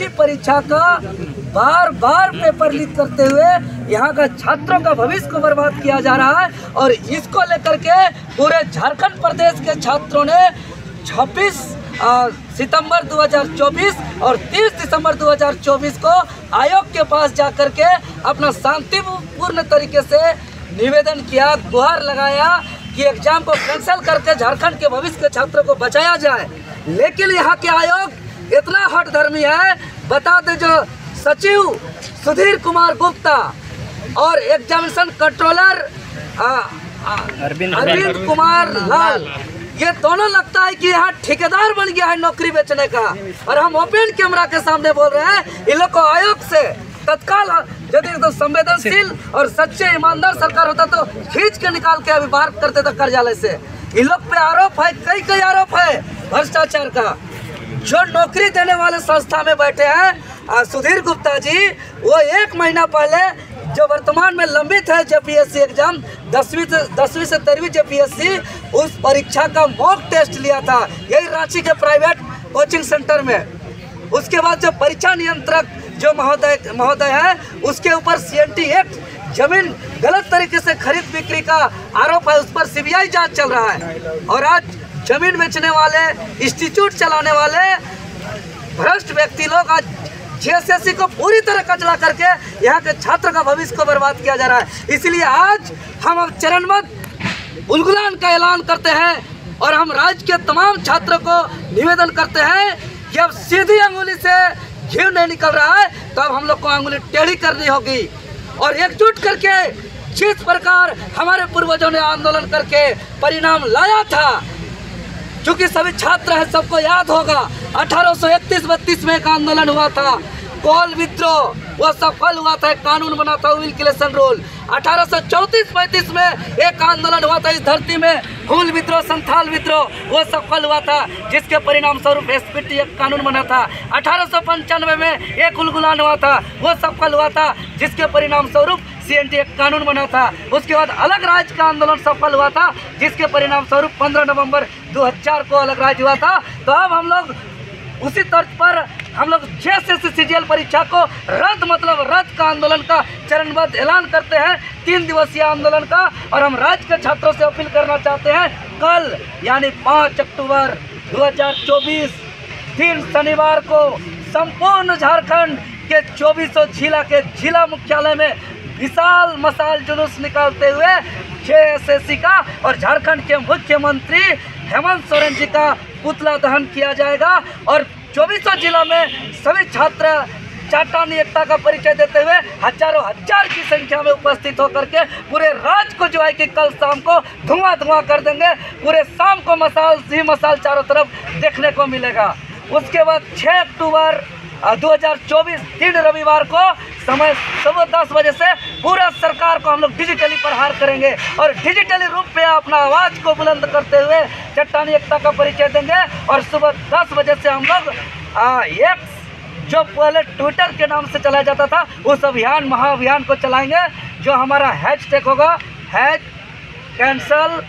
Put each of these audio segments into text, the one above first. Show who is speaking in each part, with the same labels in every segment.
Speaker 1: की परीक्षा का बार बार पेपर लीक करते हुए यहाँ का छात्रों का भविष्य को बर्बाद किया जा रहा है। और इसको लेकर के पूरे झारखंड प्रदेश के छात्रों ने 26 सितंबर 2024 और 30 दिसंबर 2024 को आयोग के पास जाकर के अपना शांतिपूर्ण तरीके से निवेदन किया, गुहार लगाया कि एग्जाम को कैंसिल करके झारखंड के भविष्य के छात्रों को बचाया जाए। लेकिन यहाँ के आयोग इतना हठधर्मी है, बता दें जो सचिव सुधीर कुमार गुप्ता और एग्जामिनेशन कंट्रोलर अरविंद कुमार लाल, ये दोनों लगता है कि यहाँ ठेकेदार बन गया है नौकरी बेचने का। और हम ओपन कैमरा के सामने बोल रहे हैं, इन लोग को आयोग से तत्काल यदि तो संवेदनशील और सच्चे ईमानदार सरकार होता तो खींच के निकाल के अभी बाहर करते थे कार्यालय से। इन लोग पे आरोप है, कई आरोप है भ्रष्टाचार का। जो नौकरी देने वाले संस्था में बैठे हैं सुधीर गुप्ता जी, वो 1 महीना पहले जो वर्तमान में लंबित है जेपीएससी एग्जाम 10वीं से 13वीं जेपीएससी, उस परीक्षा का मॉक टेस्ट लिया था यही रांची के प्राइवेट कोचिंग सेंटर में। उसके बाद जो परीक्षा नियंत्रक जो महोदय है, उसके ऊपर सीएनटी एक्ट जमीन गलत तरीके से खरीद बिक्री का आरोप है, उस पर सीबीआई जांच चल रहा है। और आज जमीन बेचने वाले, इंस्टीट्यूट चलाने वाले भ्रष्ट व्यक्ति लोग आज जेएसएससी को पूरी तरह कचरा करके यहाँ के छात्र का भविष्य को बर्बाद किया जा रहा है। इसलिए आज हम अब चरणबद्ध उलगुलान का ऐलान करते हैं और हम राज्य के तमाम छात्रों को निवेदन करते हैं कि अब सीधी अंगुली से घी नहीं निकल रहा है, तो अब हम लोग को अंगुली टेढ़ी करनी होगी। और एकजुट करके जिस प्रकार हमारे पूर्वजों ने आंदोलन करके परिणाम लाया था, चूंकि सभी छात्र हैं, सबको याद होगा 1831-32 में एक आंदोलन हुआ था, कोल विद्रोह, वो सफल हुआ था, एक कानून बना था विल्किंसन रूल। 1834-35 में एक आंदोलन हुआ था इस धरती में, हुल विद्रोह, संथाल विद्रोह, वो सफल हुआ था, जिसके परिणाम स्वरूप एसपीटी एक कानून बना था। 1895 में एक उलगुलान हुआ था, वो सफल हुआ था, जिसके परिणाम स्वरूप सीएनटी एक कानून बना था। उसके बाद अलग राज्य का आंदोलन सफल हुआ था, जिसके परिणाम स्वरूप 15 नवंबर 2000 को अलग राज्य हुआ था। तो अब हम लोग उसी तर्ज पर हम लोग जेएसएससी सीजीएल परीक्षा को रद्द, मतलब रद्द का आंदोलन का चरणबद्ध ऐलान करते हैं, 3 दिवसीय आंदोलन का। और हम राज्य के छात्रों से अपील करना चाहते हैं, कल यानी 5 अक्टूबर 2024 दिन शनिवार को संपूर्ण झारखंड के 2400 जिला के जिला मुख्यालय में विशाल मशाल जुलूस निकालते हुए जेएसएससी का और झारखंड के मुख्यमंत्री हेमंत सोरेन जी का पुतला दहन किया जाएगा। और 2400 जिला में सभी छात्र चाटानी एकता का परिचय देते हुए हजारों हजार की संख्या में उपस्थित होकर के पूरे राज्य को जो है कि कल शाम को धुआं कर देंगे। पूरे शाम को मशाल ही मशाल चारों तरफ देखने को मिलेगा। उसके बाद 6 अक्टूबर 2024 दिन रविवार को समय सुबह 10 बजे से पूरा सरकार को हम लोग डिजिटली प्रहार करेंगे और डिजिटली रूप में अपना आवाज़ को बुलंद करते हुए चट्टानी एकता का परिचय देंगे। और सुबह 10 बजे से हम लोग एक जो पहले ट्विटर के नाम से चलाया जाता था, उस अभियान महाअभियान को चलाएंगे, जो हमारा हैशटैग होगा कैंसल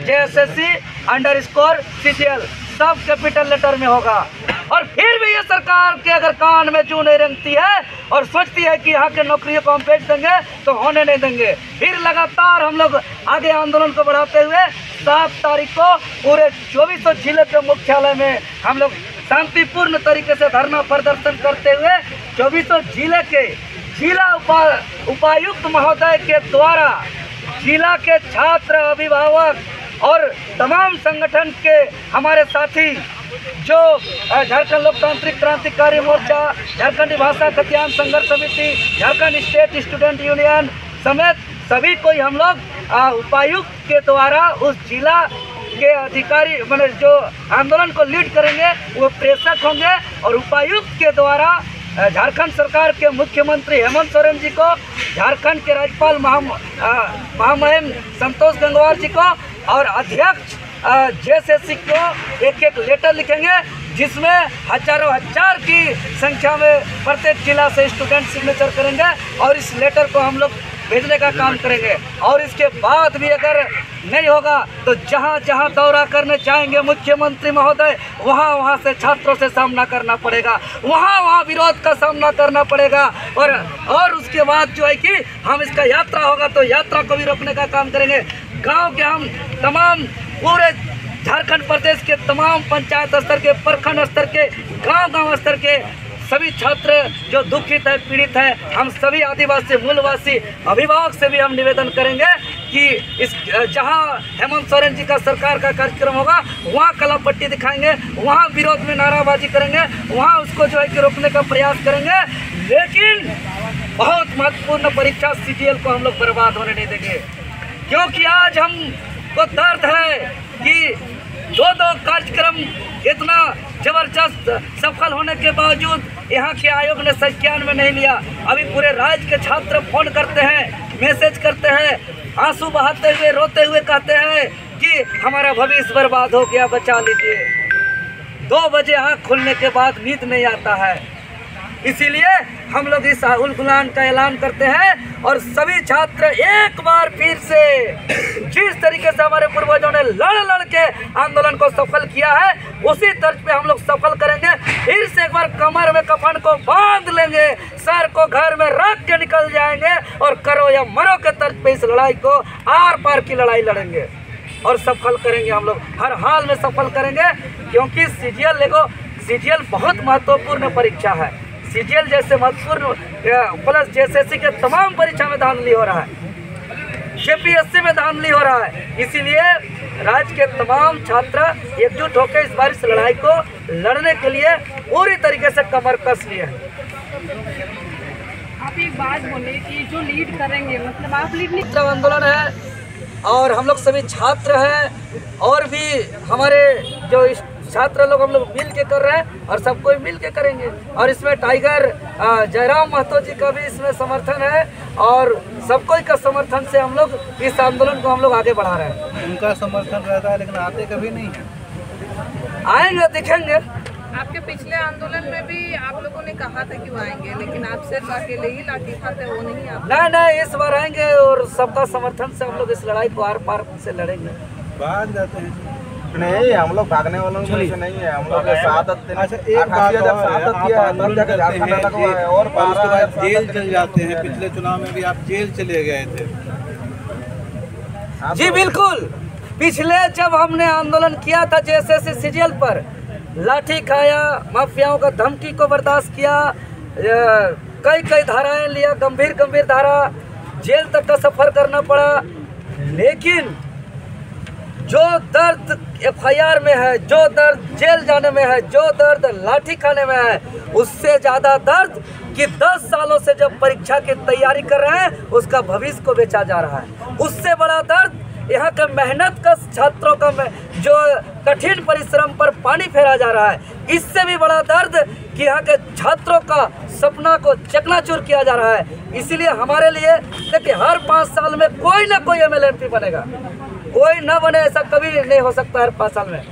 Speaker 1: जेएसएससी _CGL, सब कैपिटल लेटर में होगा। और फिर भी ये सरकार के अगर कान में जू नहीं रेंगती है और सोचती है कि यहाँ के नौकरियों को हम बेच देंगे, तो होने नहीं देंगे। फिर लगातार हम लोग आगे आंदोलन को बढ़ाते हुए 7 तारीख को पूरे 2400 जिले के मुख्यालय में हम लोग शांतिपूर्ण तरीके से धरना प्रदर्शन करते हुए 2400 जिले के जिला उपायुक्त महोदय के द्वारा जिला के छात्र, अभिभावक और तमाम संगठन के हमारे साथी जो झारखंड लोकतांत्रिक क्रांतिकारी मोर्चा, झारखंडी भाषा खतियान संघर्ष समिति, झारखंड स्टेट स्टूडेंट यूनियन समेत सभी को हम लोग उपायुक्त के द्वारा उस जिला के अधिकारी मतलब जो आंदोलन को लीड करेंगे वो प्रेषक होंगे। और उपायुक्त के द्वारा झारखंड सरकार के मुख्यमंत्री हेमंत सोरेन जी को, झारखंड के राज्यपाल महामहिम संतोष गंगवार जी को और अध्यक्ष जेएसएससी को एक लेटर लिखेंगे, जिसमें हजारों हजार की संख्या में प्रत्येक जिला से स्टूडेंट सिग्नेचर करेंगे। और इस लेटर को हम लोग भेजने का काम करेंगे। और इसके बाद भी अगर नहीं होगा तो जहाँ जहाँ दौरा करने जाएंगे मुख्यमंत्री महोदय, वहाँ से छात्रों से सामना करना पड़ेगा, वहाँ विरोध का सामना करना पड़ेगा। और उसके बाद जो है कि हम इसका यात्रा होगा तो यात्रा को भी रोकने का काम करेंगे। गांव के हम तमाम पूरे झारखंड प्रदेश के तमाम पंचायत स्तर के, प्रखंड स्तर के, गांव स्तर के सभी छात्र जो दुखित है, पीड़ित है, हम सभी आदिवासी मूलवासी अभिभावक से भी हम निवेदन करेंगे कि इस जहां हेमंत सोरेन जी का सरकार का कार्यक्रम होगा वहां कला पट्टी दिखाएंगे, वहां विरोध में नाराबाजी करेंगे, वहां उसको जो है कि रोकने का प्रयास करेंगे। लेकिन बहुत महत्वपूर्ण परीक्षा CGL को हम लोग बर्बाद होने नहीं देंगे, क्योंकि आज हमको दर्द है कि दो कार्यक्रम इतना जबरदस्त सफल होने के बावजूद यहाँ के आयोग ने संज्ञान में नहीं लिया। अभी पूरे राज्य के छात्र फोन करते हैं, मैसेज करते हैं, आंसू बहाते हुए, रोते हुए कहते हैं कि हमारा भविष्य बर्बाद हो गया, बचा लीजिए। 2 बजे आँख खुलने के बाद नींद नहीं आता है। इसीलिए हम लोग इस उलगुलान का ऐलान करते हैं और सभी छात्र एक बार फिर से जिस तरीके से हमारे पूर्वजों ने लड़ के आंदोलन को सफल किया है उसी तर्ज पे हम लोग सफल करेंगे। फिर से एक बार कमर में कफन को बांध लेंगे, सर को घर में रख के निकल जाएंगे और करो या मरो के तर्ज पे इस लड़ाई को आर पार की लड़ाई लड़ेंगे और सफल करेंगे। हम लोग हर हाल में सफल करेंगे, क्योंकि CGL बहुत महत्वपूर्ण परीक्षा है। CGL जैसे महत्वपूर्ण प्लस JSSC के तमाम परीक्षा में धांधली हो रहा है, JPSC में धांधली हो रहा है। इसीलिए राज्य के तमाम छात्र एकजुट होकर इस बार इस लड़ाई को लड़ने के लिए पूरी तरीके से कमर कस लिए हैं।
Speaker 2: आप एक बात बोले कि जो लीड करेंगे, मतलब आप लीड नहीं,
Speaker 1: आंदोलन है और हम लोग सभी छात्र हैं और भी हमारे जो छात्र लोग हम लोग मिल के कर रहे हैं और सबको मिल के करेंगे। और इसमें टाइगर जयराम महतो जी का भी इसमें समर्थन है और सबको का समर्थन से हम लोग इस आंदोलन को हम लोग आगे बढ़ा रहे हैं।
Speaker 3: उनका समर्थन रहता है लेकिन आते कभी नहीं है।
Speaker 1: आएंगे, दिखेंगे।
Speaker 2: आपके पिछले आंदोलन में भी आप लोगों ने कहा था कि वो आएंगे, लेकिन आप सिर्फ अकेले ही लाठी खाते, वो नहीं आप?
Speaker 1: नहीं, इस बार आएंगे और सबका समर्थन से हम लोग इस लड़ाई को आर पार से लड़ेंगे।
Speaker 3: भाग जाते हैं?
Speaker 4: नहीं, हम लोग भागने वालों में से नहीं है। हम लोग शहादत
Speaker 3: किया और उसके बाद जेल चले जाते हैं। पिछले चुनाव में भी आप जेल चले गए थे।
Speaker 1: जी बिल्कुल, पिछले जब हमने आंदोलन किया था JSSC CGL पर, लाठी खाया, माफियाओं का धमकी को बर्दाश्त किया, कई धाराएं लिया, गंभीर धारा, जेल तक का सफर करना पड़ा। लेकिन जो दर्द FIR में है, जो दर्द जेल जाने में है, जो दर्द लाठी खाने में है, उससे ज़्यादा दर्द कि 10 सालों से जब परीक्षा की तैयारी कर रहे हैं उसका भविष्य को बेचा जा रहा है। उससे बड़ा दर्द यहाँ के मेहनत का छात्रों का जो कठिन परिश्रम पर पानी फेरा जा रहा है। इससे भी बड़ा दर्द कि यहाँ के छात्रों का सपना को चकनाचूर किया जा रहा है। इसीलिए हमारे लिए देखिए, हर 5 साल में कोई ना कोई MLA MP बनेगा, कोई ना बने ऐसा कभी नहीं हो सकता। हर 5 साल में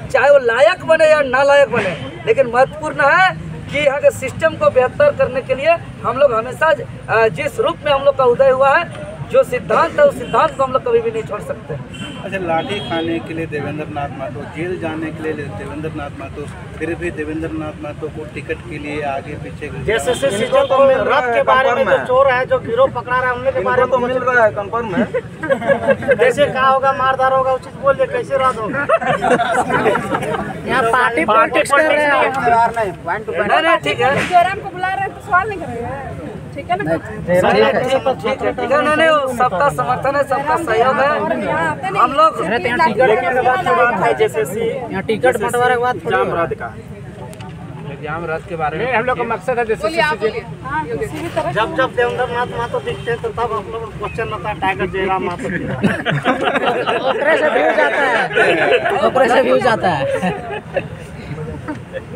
Speaker 1: चाहे वो लायक बने या नालायक बने, लेकिन महत्वपूर्ण है कि यहाँ के सिस्टम को बेहतर करने के लिए हम लोग हमेशा जिस रूप में हम लोग का उदय हुआ है, जो सिद्धांत है उस सिद्धांत को हम लोग कभी भी नहीं छोड़ सकते।
Speaker 3: अच्छा, लाठी खाने के लिए देवेंद्र नाथ महतो, जेल जाने के लिए देवेंद्र नाथ महतो, फिर भी देवेंद्र नाथ महतो को टिकट के लिए आगे पीछे
Speaker 4: JSSC CGL को रथ के बारे में जो चोर है, जो गिरोह पकड़ा रहा है, उनके बारे में तो मिल रहा है कंफर्म है। कैसे क्या होगा, मारदार होगा, उचित बोलिए, कैसे रद्द होगा? यहाँ पार्टी पॉलिटिक्स कर रहे हैं।
Speaker 1: ठीक है,
Speaker 2: जयराम को बुला रहे हैं तो सवाल नहीं करेंगे, ठीक है ना?
Speaker 1: ठीक है, नहीं, सबका समर्थन है, सबका सहयोग है। हम लोग
Speaker 4: यहाँ टिकट बंटवारे के बाद
Speaker 3: जाम रथ के बारे में
Speaker 4: हम लोग का मकसद है
Speaker 2: बोलिए, आप बोलिए। हाँ,
Speaker 4: जब देवेंद्र नाथ महतो दिखते हैं तो तब हम लोग क्वेश्चन होता है टाइगर जयराम महतो ऊपर से व्यू जाता है।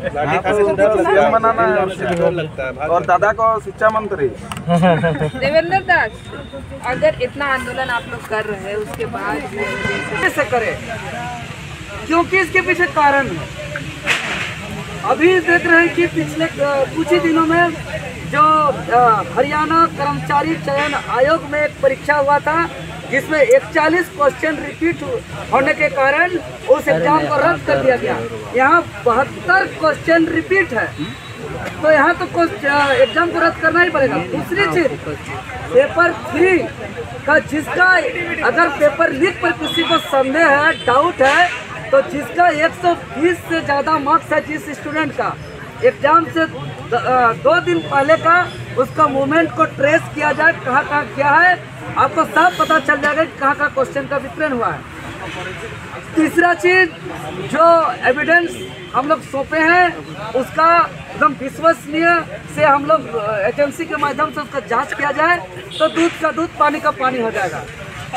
Speaker 3: लाठी खाने से डर लगता है।
Speaker 4: और दादा को शिक्षा मंत्री
Speaker 2: देवेंद्र दास, अगर इतना आंदोलन आप लोग कर रहे हैं उसके बाद
Speaker 1: कैसे करें, क्योंकि इसके पीछे कारण है। अभी देख रहे हैं कि पिछले कुछ ही दिनों में जो हरियाणा कर्मचारी चयन आयोग में एक परीक्षा हुआ था जिसमें 41 क्वेश्चन रिपीट होने के कारण उस एग्जाम को रद्द कर दिया गया। यहाँ 72 क्वेश्चन रिपीट है, तो यहाँ तो एग्जाम को रद्द करना ही पड़ेगा। दूसरी चीज, पेपर 3 का जिसका अगर पेपर लीक पर किसी को संदेह है, डाउट है, तो जिसका 120 से ज़्यादा मार्क्स है, जिस स्टूडेंट का एग्जाम से 2 दिन पहले का उसका मूवमेंट को ट्रेस किया जाए, कहाँ कहाँ किया है, आपको सब पता चल जाएगा कि कहाँ कहाँ क्वेश्चन का वितरण हुआ है। तीसरा चीज, जो एविडेंस हम लोग सौंपे हैं उसका एकदम विश्वसनीय से हम लोग एजेंसी के माध्यम से उसका जांच किया जाए तो दूध का दूध पानी का पानी हो जाएगा।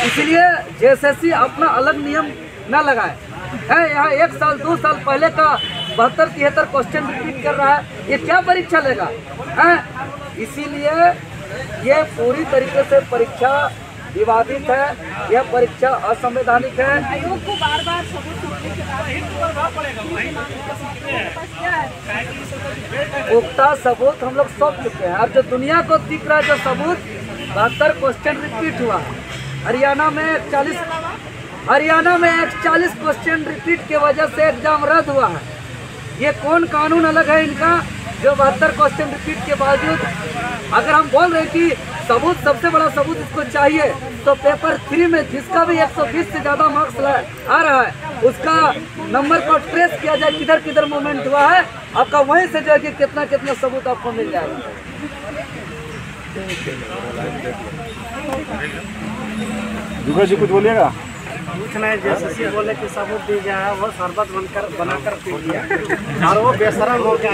Speaker 1: इसीलिए जेएसएससी अपना अलग नियम न लगाए है। यहाँ 1 साल 2 साल पहले का 72-73 क्वेश्चन रिपीट कर रहा है, ये क्या परीक्षा लेगा है? इसीलिए ये पूरी तरीके से परीक्षा विवादित है, यह परीक्षा असंवैधानिक है।
Speaker 2: आयोग को बार-बार सबूत सौंपने के बाद
Speaker 1: पुख्ता सबूत हम लोग सौंप चुके हैं और जो दुनिया को दिख रहा है जो सबूत 72 क्वेश्चन रिपीट हुआ है। हरियाणा में 41 क्वेश्चन रिपीट के वजह से एग्जाम रद्द हुआ है। ये कौन कानून अलग है इनका जो 72 क्वेश्चन रिपीट के बावजूद, अगर हम बोल रहे हैं कि सबूत सबसे बड़ा सबूत इसको चाहिए, तो पेपर 3 में जिसका भी 120 से ज़्यादा मार्क्स आ रहा है उसका नंबर को ट्रेस किया जाए, किधर किधर मूवमेंट हुआ है, आपका वहीं से जो है कि कितना कितना सबूत आपको मिल जाएगा।
Speaker 5: दुर्गा जी कुछ बोलिएगा?
Speaker 4: कुछ नहीं, जैसे बोले कि सबूत दी गया, वो शरबत बनाकर पी लिया और वो बेशरम हो गया।